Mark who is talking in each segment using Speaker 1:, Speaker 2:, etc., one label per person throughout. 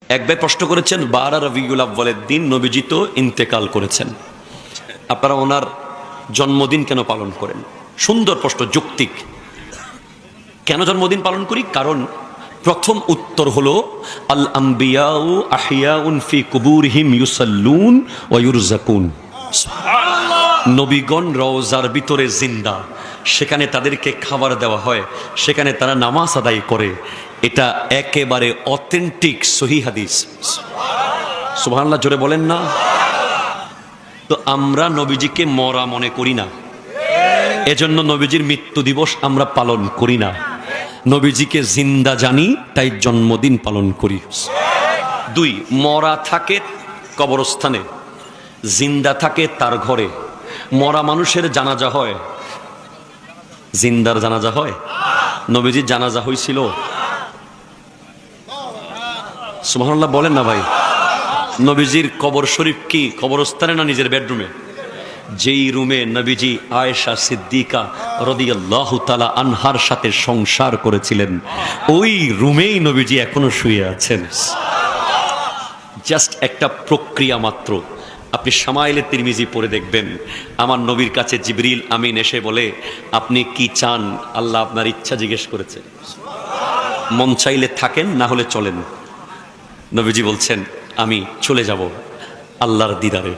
Speaker 1: এক ভাই প্রশ্ন করেছেন 12 রবিউল আউয়ালের দিন নবীজি তো ইন্তেকাল করেছেন, আপনারা ওনার জন্মদিন কেন পালন করেন? সুন্দর প্রশ্ন, যৌক্তিক। কেন জন্মদিন পালন করি? কারণ প্রথম উত্তর হলো আল আম্বিয়াউ আহিয়াউন ফি কুবুরহিম ইউসাল্লুন ওয়া ইউরযাকুন। নবীগণ রওজার ভিতরে জিন্দা, সেখানে তাদেরকে খাবার দেওয়া হয়, সেখানে তারা নামাজ আদায় করে। এটা একেবারে অথেন্টিক সহিহ হাদিস। সুবহানাল্লাহ, জোরে বলেন না। তো আমরা নবীজিকে মরা মনে করি না, এজন্য নবীজির মৃত্যু দিবস আমরা পালন করি না। নবীজিকে জিন্দা জানি, তাই জন্মদিন পালন করি। 2, মরা থাকে কবরস্থানে, জিন্দা থাকে তার ঘরে। মরা মানুষের জানাজা হয়, জিন্দার জানাজা হয়? নবীজির জানাজা হয়েছিল? সুবহানাল্লাহ বলেন না ভাই। নবীজির কবর শরীফ কি কবরস্থানে না নিজের বেডরুমে? যেই রুমে নবীজি আয়েশা সিদ্দিকা রাদিয়াল্লাহু তাআলা আনহার সাথে সংসার করেছিলেন, ওই রুমেই নবীজি এখনো শুয়ে আছেন। জাস্ট একটা প্রক্রিয়া মাত্র। আপনি শামাইলে তিরমিজি পড়ে দেখবেন, আমার নবীর কাছে জিবরিল আমিন এসে বলে, আপনি কি চান? আল্লাহ আপনার ইচ্ছা জিজ্ঞেস করেছে, মন চাইলে থাকেন, না হলে চলেন। নবীজি বলছেন, আমি চলে যাব আল্লাহর দিদারে।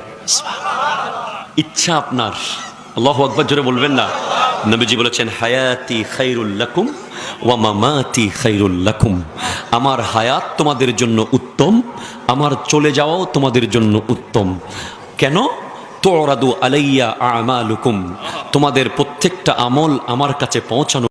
Speaker 1: ইচ্ছা আপনার। আল্লাহু আকবার, জোরে বলবেন না। নবীজি বলেছেন, হায়াতি খায়রুল লাকুম ওয়া মামাতি খায়রুল লাকুম। আমার হায়াত তোমাদের জন্য উত্তম, আমার চলে যাওয়াও তোমাদের জন্য উত্তম। কেন? তুরাদু আলাইয়া আমালুকুম, তোমাদের প্রত্যেকটা আমল আমার কাছে পৌঁছানো